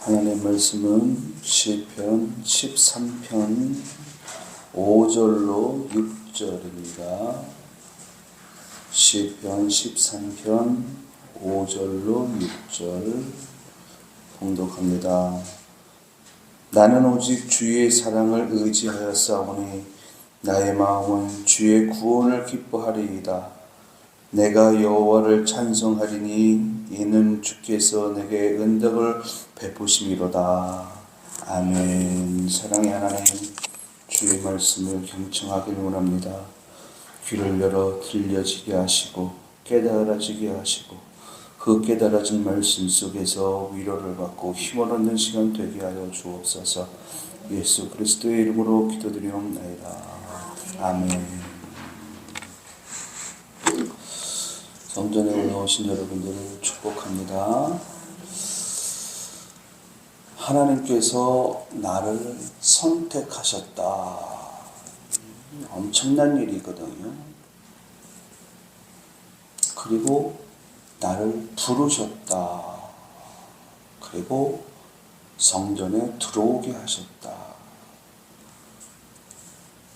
하나님의 말씀은 시편 13편 5절로 6절입니다. 시편 13편 5절로 6절 봉독합니다. 나는 오직 주의 사랑을 의지하여 싸우니 나의 마음은 주의 구원을 기뻐하리이다. 내가 여호와를 찬송하리니 이는 주께서 내게 은덕을 베푸심이로다. 아멘. 사랑의 하나님, 주의 말씀을 경청하길 원합니다. 귀를 열어 들려지게 하시고 깨달아지게 하시고 그 깨달아진 말씀 속에서 위로를 받고 힘을 얻는 시간 되게 하여 주옵소서. 예수 그리스도의 이름으로 기도드리옵나이다. 아멘. 성전에 올라오신 여러분들을 축복합니다. 하나님께서 나를 선택하셨다. 엄청난 일이거든요. 그리고 나를 부르셨다. 그리고 성전에 들어오게 하셨다.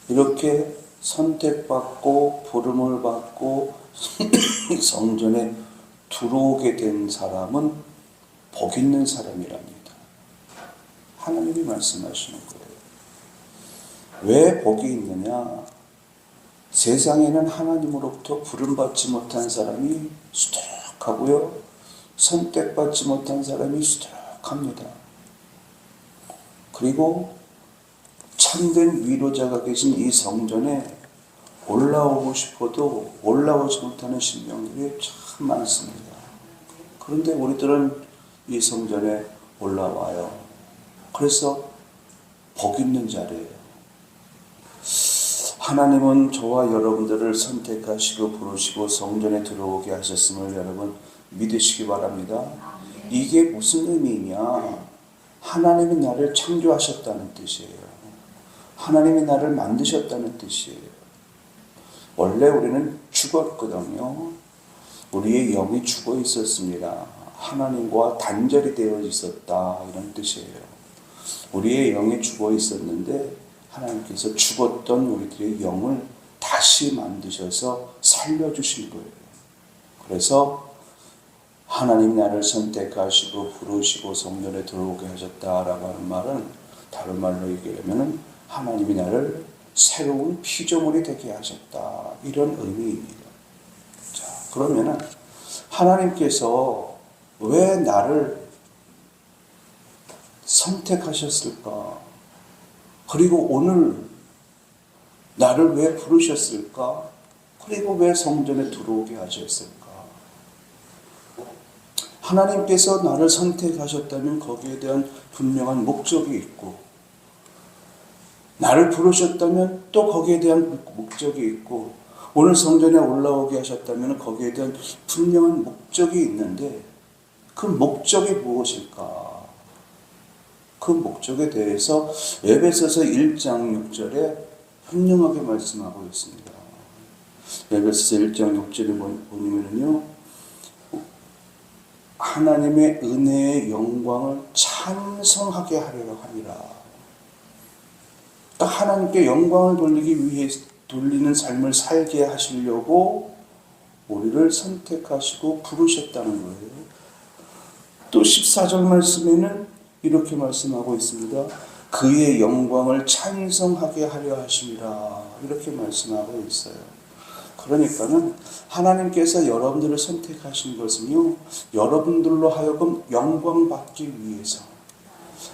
이렇게 선택받고 부름을 받고 성전에 들어오게 된 사람은 복 있는 사람이랍니다. 하나님이 말씀하시는 거예요. 왜 복이 있느냐? 세상에는 하나님으로부터 부름받지 못한 사람이 수두룩하고요, 선택받지 못한 사람이 수두룩합니다. 그리고 참된 위로자가 계신 이 성전에 올라오고 싶어도 올라오지 못하는 신명들이 참 많습니다. 그런데 우리들은 이 성전에 올라와요. 그래서 복 있는 자리예요. 하나님은 저와 여러분들을 선택하시고 부르시고 성전에 들어오게 하셨음을 여러분 믿으시기 바랍니다. 이게 무슨 의미냐? 하나님이 나를 창조하셨다는 뜻이에요. 하나님이 나를 만드셨다는 뜻이에요. 원래 우리는 죽었거든요. 우리의 영이 죽어 있었습니다. 하나님과 단절이 되어 있었다, 이런 뜻이에요. 우리의 영이 죽어 있었는데 하나님께서 죽었던 우리들의 영을 다시 만드셔서 살려주신 거예요. 그래서 하나님 나를 선택하시고 부르시고 성전에 들어오게 하셨다라고 하는 말은 다른 말로 얘기하면 하나님이 나를 새로운 피조물이 되게 하셨다, 이런 의미입니다. 자, 그러면은 하나님께서 왜 나를 선택하셨을까? 그리고 오늘 나를 왜 부르셨을까? 그리고 왜 성전에 들어오게 하셨을까? 하나님께서 나를 선택하셨다면 거기에 대한 분명한 목적이 있고, 나를 부르셨다면 또 거기에 대한 목적이 있고, 오늘 성전에 올라오게 하셨다면 거기에 대한 분명한 목적이 있는데 그 목적이 무엇일까? 그 목적에 대해서 에베소서 1장 6절에 분명하게 말씀하고 있습니다. 에베소서 1장 6절에 보면요, 하나님의 은혜의 영광을 찬송하게 하려고 함이라. 하나님께 영광을 돌리기 위해 돌리는 삶을 살게 하시려고 우리를 선택하시고 부르셨다는 거예요. 또 14절 말씀에는 이렇게 말씀하고 있습니다. 그의 영광을 찬송하게 하려 하심이라, 이렇게 말씀하고 있어요. 그러니까는 하나님께서 여러분들을 선택하신 것은요, 여러분들로 하여금 영광 받기 위해서,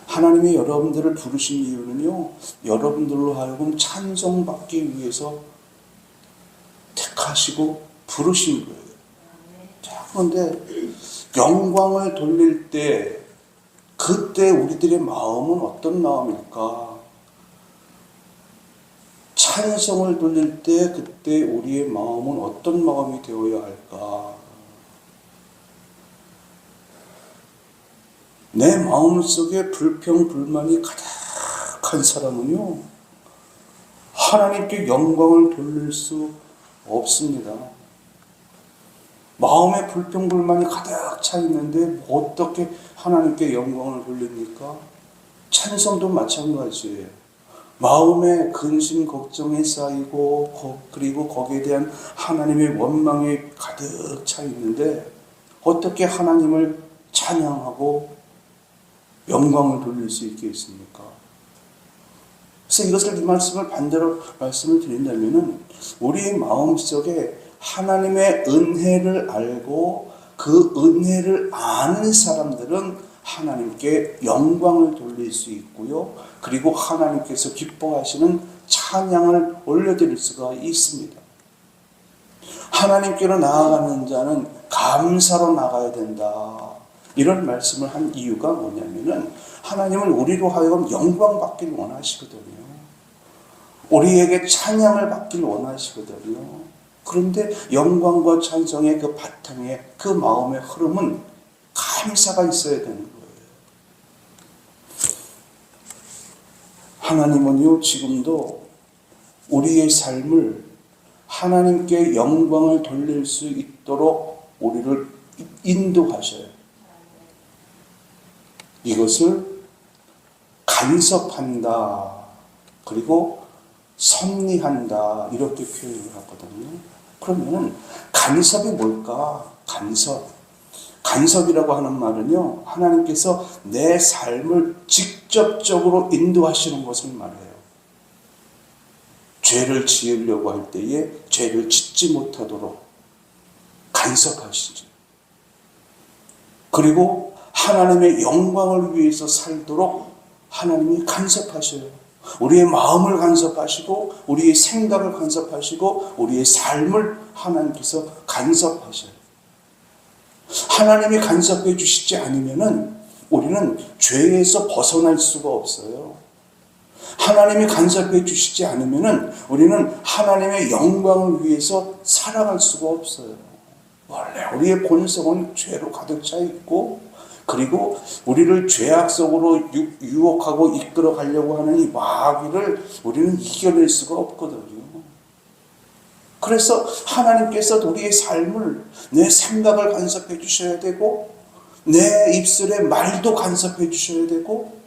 하나님이 여러분들을 부르신 이유는요, 여러분들로 하여금 찬송받기 위해서 택하시고 부르신 거예요. 자, 그런데 영광을 돌릴 때 그때 우리들의 마음은 어떤 마음일까? 찬송을 돌릴 때 그때 우리의 마음은 어떤 마음이 되어야 할까? 내 마음속에 불평, 불만이 가득한 사람은요, 하나님께 영광을 돌릴 수 없습니다. 마음에 불평불만이 가득 차 있는데 어떻게 하나님께 영광을 돌립니까? 찬송도 마찬가지예요. 마음에 근심 걱정이 쌓이고 그리고 거기에 대한 하나님의 원망이 가득 차 있는데 어떻게 하나님을 찬양하고 영광을 돌릴 수 있겠습니까? 그래서 이 말씀을 반대로 말씀을 드린다면은 우리의 마음속에 하나님의 은혜를 알고 그 은혜를 아는 사람들은 하나님께 영광을 돌릴 수 있고요. 그리고 하나님께서 기뻐하시는 찬양을 올려드릴 수가 있습니다. 하나님께로 나아가는 자는 감사로 나가야 된다. 이런 말씀을 한 이유가 뭐냐면은 하나님은 우리로 하여금 영광 받길 원하시거든요. 우리에게 찬양을 받길 원하시거든요. 그런데 영광과 찬송의 그 바탕에 그 마음의 흐름은 감사가 있어야 되는 거예요. 하나님은요, 지금도 우리의 삶을 하나님께 영광을 돌릴 수 있도록 우리를 인도하셔요. 이것을 간섭한다, 그리고 섭리한다, 이렇게 표현을 하거든요. 그러면 간섭이 뭘까? 간섭이라고 하는 말은요, 하나님께서 내 삶을 직접적으로 인도하시는 것을 말해요. 죄를 지으려고 할 때에 죄를 짓지 못하도록 간섭하시죠. 그리고 하나님의 영광을 위해서 살도록 하나님이 간섭하셔요. 우리의 마음을 간섭하시고 우리의 생각을 간섭하시고 우리의 삶을 하나님께서 간섭하셔요. 하나님이 간섭해 주시지 않으면은 우리는 죄에서 벗어날 수가 없어요. 하나님이 간섭해 주시지 않으면은 우리는 하나님의 영광을 위해서 살아갈 수가 없어요. 원래 우리의 본성은 죄로 가득 차 있고, 그리고 우리를 죄악 속으로 유혹하고 이끌어 가려고 하는 이 마귀를 우리는 이겨낼 수가 없거든요. 그래서 하나님께서 우리의 삶을, 내 생각을 간섭해 주셔야 되고, 내 입술의 말도 간섭해 주셔야 되고,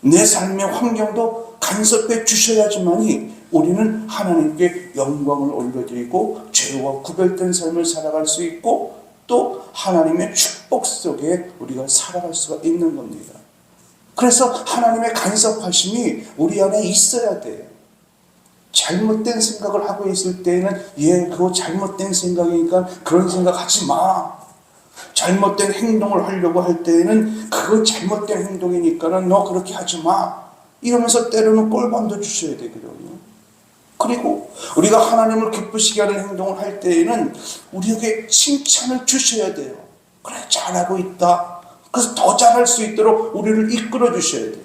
내 삶의 환경도 간섭해 주셔야지만이 우리는 하나님께 영광을 올려드리고 죄와 구별된 삶을 살아갈 수 있고, 또 하나님의 축복 속에 우리가 살아갈 수가 있는 겁니다. 그래서 하나님의 간섭하심이 우리 안에 있어야 돼요. 잘못된 생각을 하고 있을 때에는 그거 잘못된 생각이니까 그런 생각 하지 마. 잘못된 행동을 하려고 할 때에는 그거 잘못된 행동이니까 너 그렇게 하지 마. 이러면서 때로는 꼴밤도 주셔야 되거든요. 그리고 우리가 하나님을 기쁘시게 하는 행동을 할 때에는 우리에게 칭찬을 주셔야 돼요. 그래, 잘하고 있다. 그래서 더 잘할 수 있도록 우리를 이끌어 주셔야 돼요.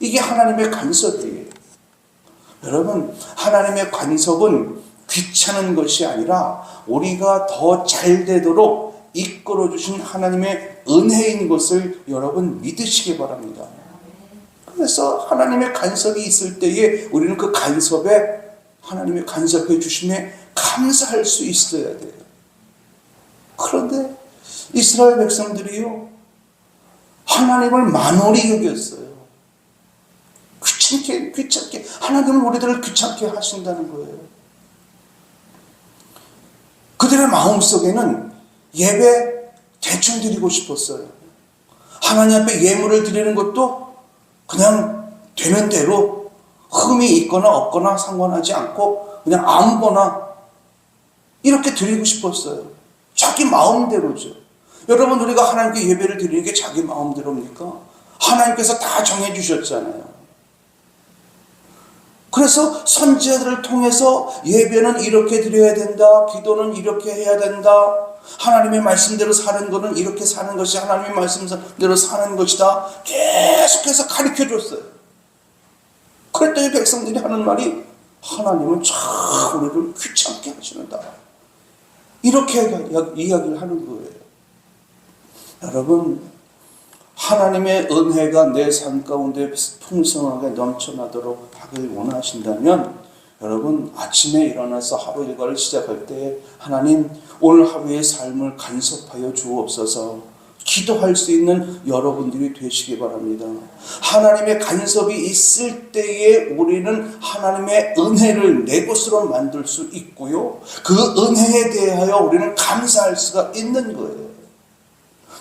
이게 하나님의 간섭이에요. 여러분, 하나님의 간섭은 귀찮은 것이 아니라 우리가 더 잘 되도록 이끌어 주신 하나님의 은혜인 것을 여러분 믿으시기 바랍니다. 그래서 하나님의 간섭이 있을 때에 우리는 그 간섭에, 하나님의 간섭해 주심에 감사할 수 있어야 돼요. 그런데 이스라엘 백성들이요, 하나님을 만홀히 여겼어요. 귀찮게 하나님은 우리들을 귀찮게 하신다는 거예요. 그들의 마음속에는 예배 대충 드리고 싶었어요. 하나님 앞에 예물을 드리는 것도 그냥 되는 대로 흠이 있거나 없거나 상관하지 않고 그냥 아무거나 이렇게 드리고 싶었어요. 자기 마음대로죠. 여러분, 우리가 하나님께 예배를 드리는 게 자기 마음대로입니까? 하나님께서 다 정해주셨잖아요. 그래서 선지자들을 통해서 예배는 이렇게 드려야 된다, 기도는 이렇게 해야 된다, 하나님의 말씀대로 사는 것은 이렇게 사는 것이 하나님의 말씀대로 사는 것이다, 계속해서 가르쳐줬어요. 그랬더니 백성들이 하는 말이, 하나님은 참 우리를 귀찮게 하시는다, 이렇게 이야기를 하는 거예요. 여러분, 하나님의 은혜가 내 삶 가운데 풍성하게 넘쳐나도록 하길 원하신다면, 여러분, 아침에 일어나서 하루 일과를 시작할 때 하나님, 오늘 하루의 삶을 간섭하여 주옵소서, 기도할 수 있는 여러분들이 되시기 바랍니다. 하나님의 간섭이 있을 때에 우리는 하나님의 은혜를 내 것으로 만들 수 있고요, 그 은혜에 대하여 우리는 감사할 수가 있는 거예요.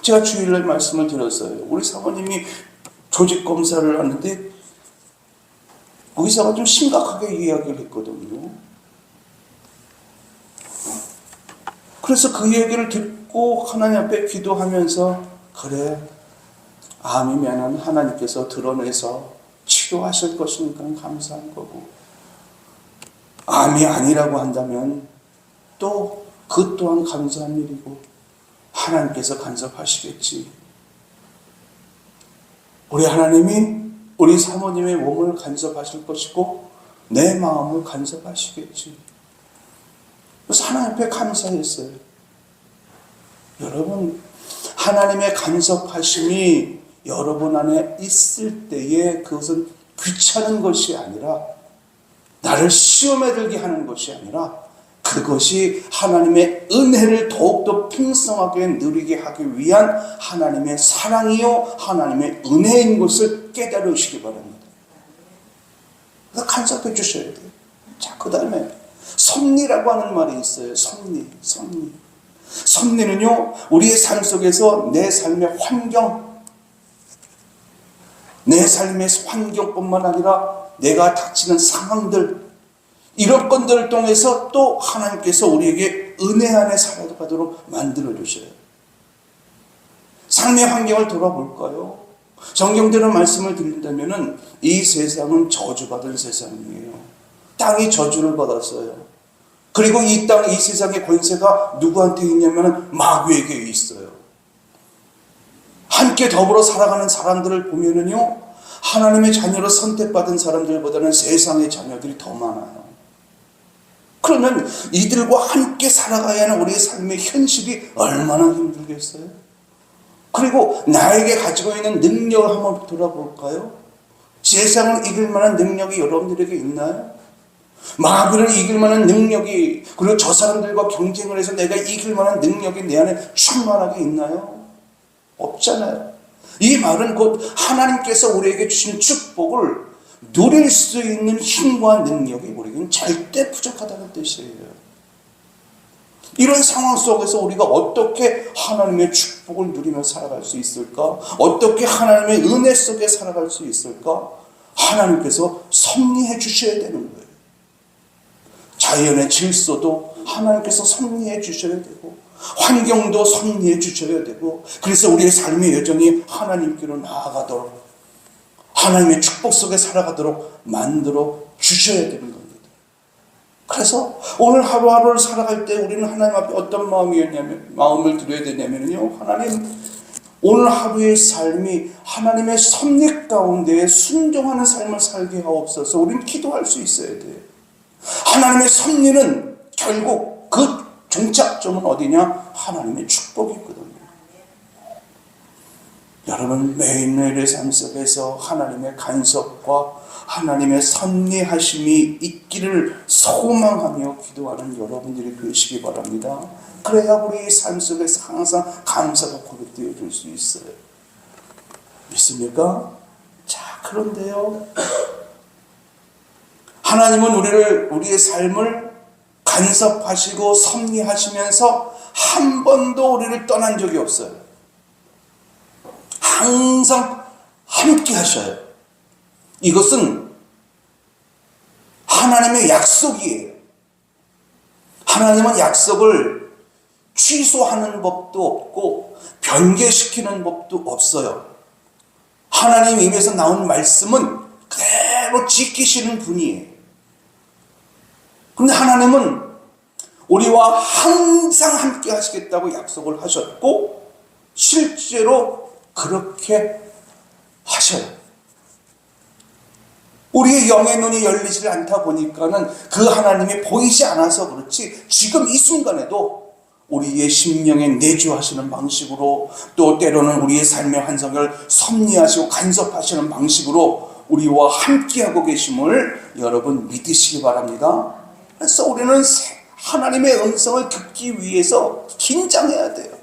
제가 주일날 말씀을 드렸어요. 우리 사모님이 조직 검사를 하는데 의사가 좀 심각하게 이야기를 했거든요. 그래서 그 얘기를 듣고 하나님 앞에 기도하면서, 그래, 암이면은 하나님께서 드러내서 치료하실 것이니까 감사한 거고, 암이 아니라고 한다면 또 그 또한 감사한 일이고 하나님께서 간섭하시겠지. 우리 하나님이 우리 사모님의 몸을 간섭하실 것이고 내 마음을 간섭하시겠지. 그래서 하나님 앞에 감사했어요. 여러분, 하나님의 간섭하심이 여러분 안에 있을 때에 그것은 귀찮은 것이 아니라, 나를 시험에 들게 하는 것이 아니라, 그것이 하나님의 은혜를 더욱더 풍성하게 누리게 하기 위한 하나님의 사랑이요 하나님의 은혜인 것을 깨달으시기 바랍니다. 그래서 간섭해 주셔야 돼요. 자, 그 다음에 섭리라고 하는 말이 있어요. 섭리. 섭리는요, 우리의 삶 속에서 내 삶의 환경뿐만 아니라 내가 닥치는 상황들, 이런 것들을 통해서 또 하나님께서 우리에게 은혜 안에 살아가도록 만들어 주셔요. 삶의 환경을 돌아볼까요? 정경대로 말씀을 드린다면 이 세상은 저주받은 세상이에요. 땅이 저주를 받았어요. 그리고 이 땅, 이 세상의 권세가 누구한테 있냐면 마귀에게 있어요. 함께 더불어 살아가는 사람들을 보면은요, 하나님의 자녀로 선택받은 사람들보다는 세상의 자녀들이 더 많아요. 그러면 이들과 함께 살아가야 하는 우리의 삶의 현실이 얼마나 힘들겠어요? 그리고 나에게 가지고 있는 능력을 한번 돌아볼까요? 세상을 이길 만한 능력이 여러분들에게 있나요? 마귀를 이길 만한 능력이, 그리고 저 사람들과 경쟁을 해서 내가 이길 만한 능력이 내 안에 충만하게 있나요? 없잖아요. 이 말은 곧 하나님께서 우리에게 주신 축복을 누릴 수 있는 힘과 능력이 우리에게는 절대 부족하다는 뜻이에요. 이런 상황 속에서 우리가 어떻게 하나님의 축복을 누리며 살아갈 수 있을까? 어떻게 하나님의 은혜 속에 살아갈 수 있을까? 하나님께서 섭리해 주셔야 되는 거예요. 자연의 질서도 하나님께서 섭리해 주셔야 되고, 환경도 섭리해 주셔야 되고, 그래서 우리의 삶의 여정이 하나님께로 나아가도록, 하나님의 축복 속에 살아가도록 만들어 주셔야 되는 겁니다. 그래서 오늘 하루하루를 살아갈 때 우리는 하나님 앞에 어떤 마음을 드려야 되냐면요, 하나님, 오늘 하루의 삶이 하나님의 섭리 가운데 순종하는 삶을 살게 하옵소서. 우리는 기도할 수 있어야 돼요. 하나님의 섭리는 결국 그 종착점은 어디냐? 하나님의 축복이 있거든요. 여러분, 매일매일의 삶 속에서 하나님의 간섭과 하나님의 섭리하심이 있기를 소망하며 기도하는 여러분들이 되시기 바랍니다. 그래야 우리 삶 속에서 항상 감사가 고백되어 줄 수 있어요. 믿습니까? 자, 그런데요, 하나님은 우리의 삶을 간섭하시고 섭리하시면서 한 번도 우리를 떠난 적이 없어요. 항상 함께 하셔요. 이것은 하나님의 약속이에요. 하나님은 약속을 취소하는 법도 없고 변개시키는 법도 없어요. 하나님 입에서 나온 말씀은 그대로 지키시는 분이에요. 그런데 하나님은 우리와 항상 함께 하시겠다고 약속을 하셨고 실제로 그렇게 하셔요. 우리의 영의 눈이 열리지 않다 보니까는 그 하나님이 보이지 않아서 그렇지, 지금 이 순간에도 우리의 심령에 내주하시는 방식으로, 또 때로는 우리의 삶의 환상을 섭리하시고 간섭하시는 방식으로 우리와 함께하고 계심을 여러분 믿으시기 바랍니다. 그래서 우리는 하나님의 음성을 듣기 위해서 긴장해야 돼요.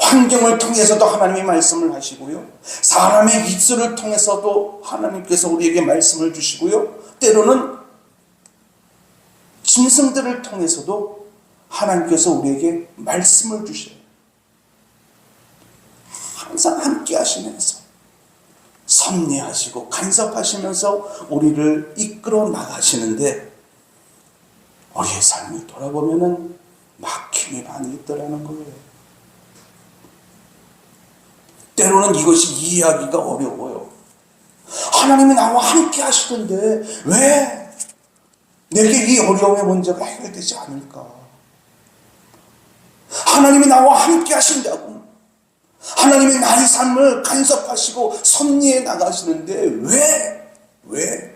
환경을 통해서도 하나님이 말씀을 하시고요. 사람의 입술을 통해서도 하나님께서 우리에게 말씀을 주시고요. 때로는 짐승들을 통해서도 하나님께서 우리에게 말씀을 주셔요. 항상 함께 하시면서 섭리하시고 간섭하시면서 우리를 이끌어 나가시는데 우리의 삶을 돌아보면은 막힘이 많이 있더라는 거예요. 때로는 이것이 이해하기가 어려워요. 하나님이 나와 함께 하시던데 왜 내게 이 어려움의 문제가 해결되지 않을까? 하나님이 나와 함께 하신다고, 하나님이 나의 삶을 간섭하시고 섭리해 나가시는데 왜?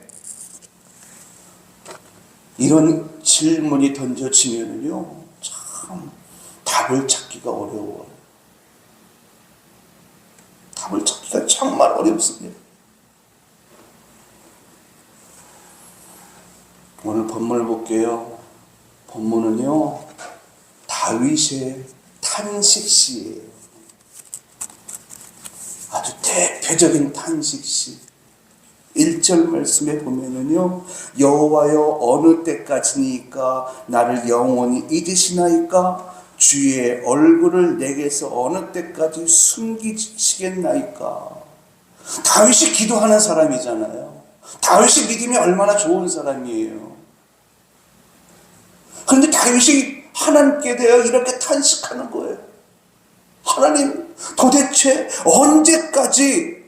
이런 질문이 던져지면요, 참 답을 찾기가 어려워요. 답을 찾기가 정말 어렵습니다. 오늘 본문을 볼게요. 본문은요, 다윗의 탄식시예요. 아주 대표적인 탄식시. 1절 말씀에 보면은요, 여호와여 어느 때까지니까 나를 영원히 잊으시나이까? 주의 얼굴을 내게서 어느 때까지 숨기시겠나이까? 다윗이 기도하는 사람이잖아요. 다윗이 믿음이 얼마나 좋은 사람이에요. 그런데 다윗이 하나님께 대하여 이렇게 탄식하는 거예요. 하나님, 도대체 언제까지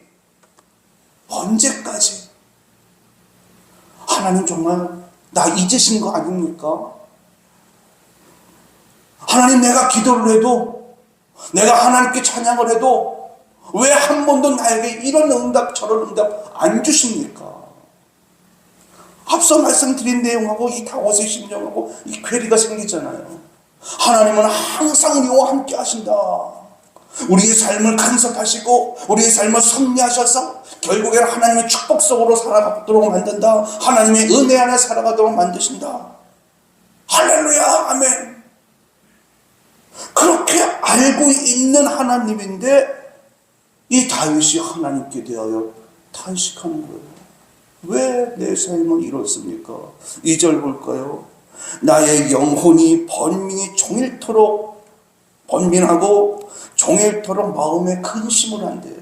하나님 정말 나 잊으신 거 아닙니까? 하나님, 내가 기도를 해도, 내가 하나님께 찬양을 해도 왜 한 번도 나에게 이런 응답 저런 응답 안 주십니까? 앞서 말씀드린 내용하고 이 다윗의 심정하고 이 괴리가 생기잖아요. 하나님은 항상 우리와 함께 하신다. 우리의 삶을 간섭하시고 우리의 삶을 섭리하셔서 결국에는 하나님의 축복 속으로 살아가도록 만든다. 하나님의 은혜 안에 살아가도록 만드신다. 할렐루야, 아멘. 그렇게 알고 있는 하나님인데 이 다윗이 하나님께 대하여 탄식하는 거예요. 왜 내 삶은 이렇습니까? 2절 볼까요? 나의 영혼이 번민하고 종일토록 마음에 근심을 한대요.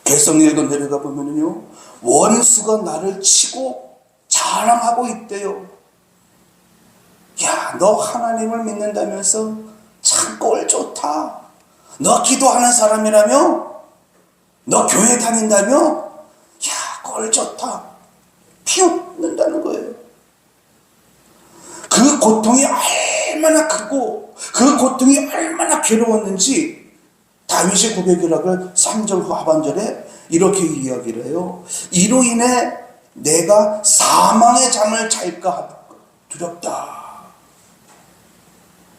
개성일도 내려가 보면요, 원수가 나를 치고 자랑하고 있대요. 야, 너 하나님을 믿는다면서 참 꼴 좋다. 너 기도하는 사람이라며? 너 교회 다닌다며? 야, 꼴 좋다. 피웃는다는 거예요. 그 고통이 얼마나 크고 그 고통이 얼마나 괴로웠는지 다윗의 고백이라고 3절 하반절에 이렇게 이야기를 해요. 이로 인해 내가 사망의 잠을 잘까 두렵다.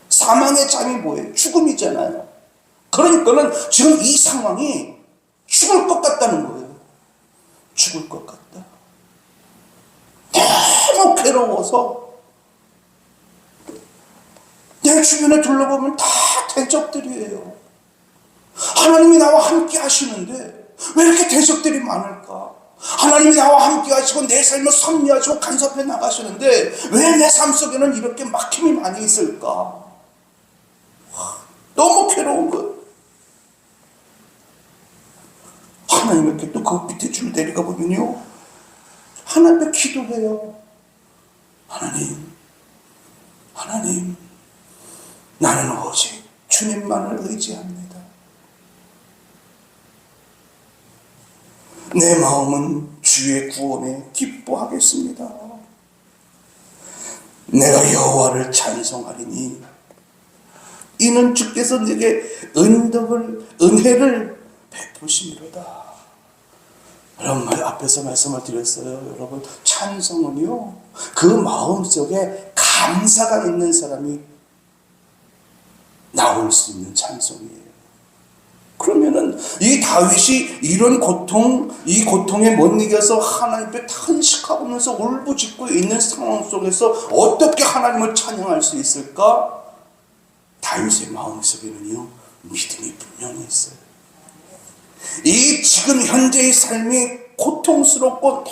사망의 잠이 뭐예요? 죽음이잖아요. 그러니까는 지금 이 상황이 죽을 것 같다는 거예요. 죽을 것 같다. 너무 괴로워서 내 주변에 둘러보면 다 대적들이에요. 하나님이 나와 함께 하시는데 왜 이렇게 대적들이 많을까? 하나님이 나와 함께 하시고 내 삶을 섭리하시고 간섭해 나가시는데 왜 내 삶 속에는 이렇게 막힘이 많이 있을까? 너무 괴로운 거예요. 하나님께 또 그 밑에 줄 내려가 보면요, 하나님께 기도해요. 하나님, 나는 오직 주님만을 의지합니다. 내 마음은 주의 구원에 기뻐하겠습니다. 내가 여호와를 찬송하리니 이는 주께서 내게 은혜를 베푸심이로다. 이런 말 앞에서 말씀을 드렸어요. 여러분, 찬송은요, 그 마음속에 감사가 있는 사람이 나올 수 있는 찬송이에요. 그러면은 이 다윗이 이런 이 고통에 못 이겨서 하나님 앞에 탄식하면서 울부짖고 있는 상황 속에서 어떻게 하나님을 찬양할 수 있을까? 다윗의 마음속에는요, 믿음이 분명히 있어요. 이 지금 현재의 삶이 고통스럽고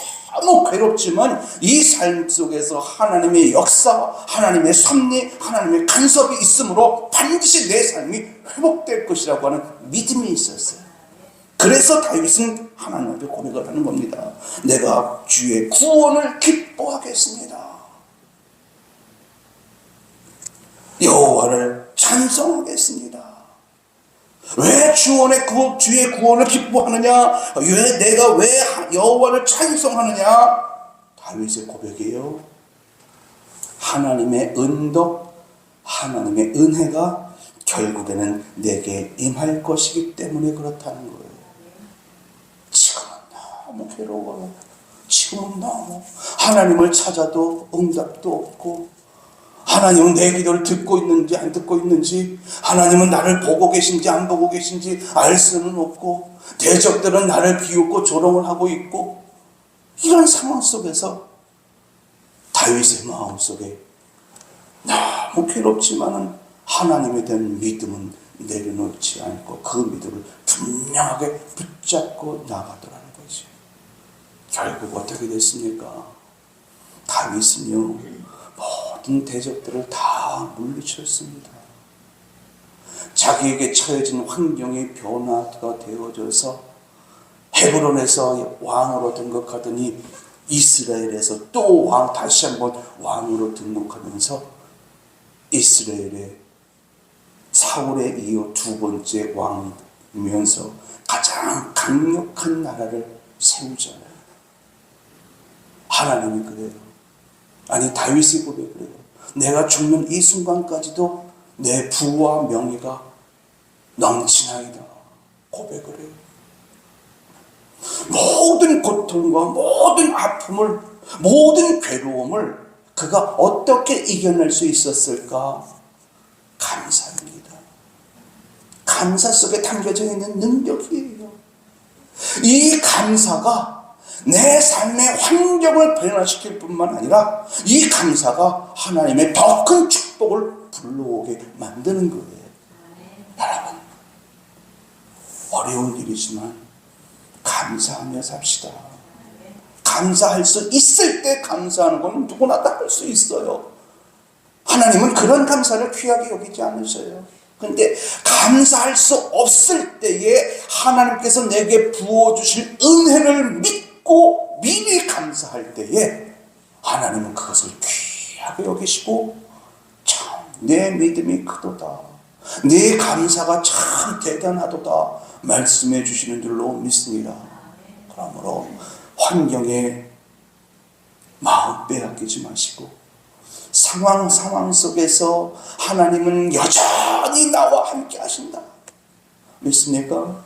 너무 괴롭지만 이 삶 속에서 하나님의 역사, 하나님의 섭리, 하나님의 간섭이 있으므로 반드시 내 삶이 회복될 것이라고 하는 믿음이 있었어요. 그래서 다윗은 하나님께 고백을 하는 겁니다. 내가 주의 구원을 기뻐하겠습니다. 여호와를 찬송하겠습니다. 왜 주의 구원을 기뻐하느냐? 왜 여호와를 찬송하느냐? 다윗의 고백이에요. 하나님의 은덕, 하나님의 은혜가 결국에는 내게 임할 것이기 때문에 그렇다는 거예요. 지금은 너무 괴로워요. 지금은 너무 하나님을 찾아도 응답도 없고, 하나님은 내 기도를 듣고 있는지 안 듣고 있는지, 하나님은 나를 보고 계신지 안 보고 계신지 알 수는 없고, 대적들은 나를 비웃고 조롱을 하고 있고, 이런 상황 속에서 다윗의 마음속에 너무 괴롭지만은 하나님에 대한 믿음은 내려놓지 않고 그 믿음을 분명하게 붙잡고 나가더라는 거죠. 결국 어떻게 됐습니까? 다윗은요, 모든 대적들을 다 물리쳤습니다. 자기에게 처해진 환경의 변화가 되어져서 헤브론에서 왕으로 등극하더니 이스라엘에서 또 다시 한번 왕으로 등극하면서 이스라엘의 사울에 이어 두 번째 왕이면서 가장 강력한 나라를 세우잖아요. 하나님이 그래요. 아니, 다윗이 고백을 해요. 내가 죽는 이 순간까지도 내 부와 명예가 넘치나이다. 고백을 해요. 모든 고통과 모든 아픔을, 모든 괴로움을 그가 어떻게 이겨낼 수 있었을까? 감사입니다. 감사 속에 담겨져 있는 능력이에요. 이 감사가 내 삶의 환경을 변화시킬 뿐만 아니라 이 감사가 하나님의 더 큰 축복을 불러오게 만드는 거예요. 여러분, 어려운 일이지만 감사하며 삽시다. 감사할 수 있을 때 감사하는 건 누구나 다 할 수 있어요. 하나님은 그런 감사를 귀하게 여기지 않으셔요. 그런데 감사할 수 없을 때에 하나님께서 내게 부어주실 은혜를 믿고 미리 감사할 때에 하나님은 그것을 귀하게 여기시고, 참 내 믿음이 크도다, 내 감사가 참 대단하도다 말씀해 주시는 줄로 믿습니다. 그러므로 환경에 마음 빼앗기지 마시고, 상황 속에서 하나님은 여전히 나와 함께 하신다. 믿습니까?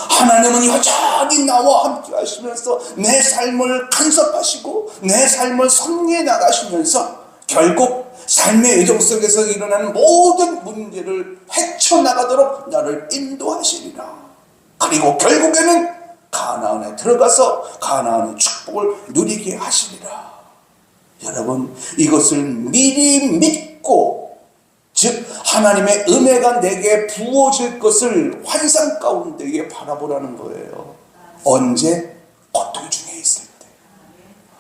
하나님은 여전히 나와 함께 하시면서 내 삶을 간섭하시고 내 삶을 섭리해 나가시면서 결국 삶의 여정 속에서 일어나는 모든 문제를 헤쳐나가도록 나를 인도하시리라. 그리고 결국에는 가나안에 들어가서 가나안의 축복을 누리게 하시리라. 여러분, 이것을 미리 믿고, 즉 하나님의 은혜가 내게 부어질 것을 환상 가운데에 바라보라는 거예요. 언제? 고통 중에 있을 때,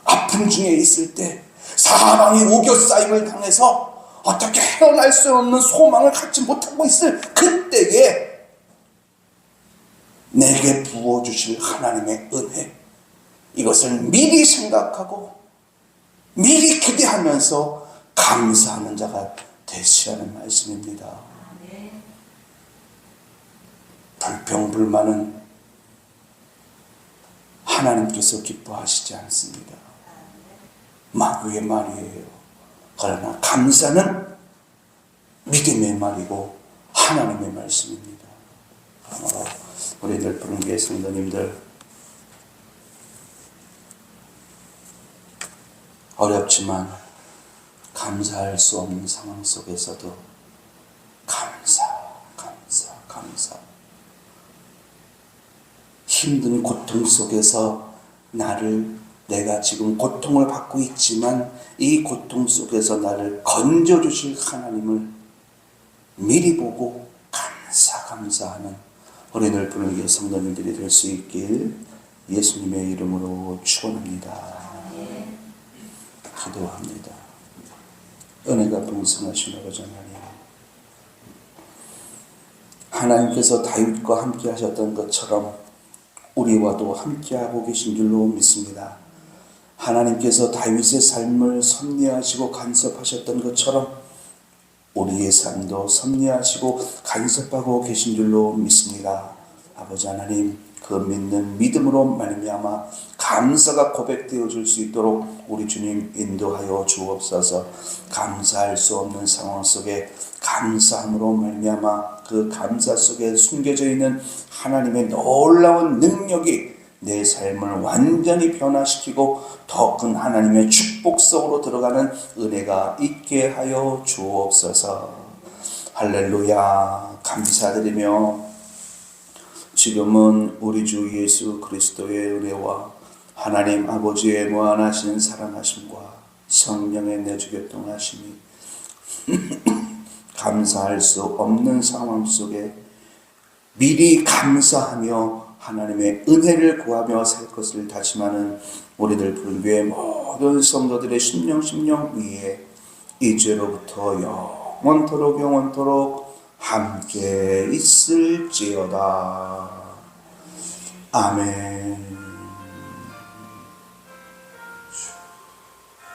아픔 중에 있을 때, 사방이 우겨싸임을 당해서 어떻게 헤어날 수 없는 소망을 갖지 못하고 있을 그때에 내게 부어주실 하나님의 은혜, 이것을 미리 생각하고 미리 기대하면서 감사하는 자가 되시라는 말씀입니다. 불평불만은 하나님께서 기뻐하시지 않습니다. 마귀의 말이에요. 그러나 감사는 믿음의 말이고 하나님의 말씀입니다. 그러므로 우리들 부른교회 성도님들, 어렵지만 감사할 수 없는 상황 속에서도 감사. 힘든 고통 속에서 내가 지금 고통을 받고 있지만 이 고통 속에서 나를 건져주실 하나님을 미리 보고 감사하는 어린이들 부르는 성도님들이 될 수 있길 예수님의 이름으로 축원합니다. 기도합니다. 은혜가 풍성하신 아버지 하나님께서 다윗과 함께 하셨던 것처럼 우리와도 함께하고 계신 줄로 믿습니다. 하나님께서 다윗의 삶을 섭리하시고 간섭하셨던 것처럼 우리의 삶도 섭리하시고 간섭하고 계신 줄로 믿습니다. 아버지 하나님, 그 믿는 믿음으로 말미암아 감사가 고백되어질 수 있도록 우리 주님 인도하여 주옵소서. 감사할 수 없는 상황 속에 감사함으로 말미암아 그 감사 속에 숨겨져 있는 하나님의 놀라운 능력이 내 삶을 완전히 변화시키고 더 큰 하나님의 축복 속으로 들어가는 은혜가 있게 하여 주옵소서. 할렐루야. 감사드리며 지금은 우리 주 예수 그리스도의 은혜와 하나님 아버지의 무한하신 사랑하심과 성령의 내주교통하심이 감사할 수 없는 상황 속에 미리 감사하며 하나님의 은혜를 구하며 살 것을 다짐하는 우리들 부른교회 모든 성도들의 심령 위에 이제로부터 영원토록 함께 있을지어다. 아멘.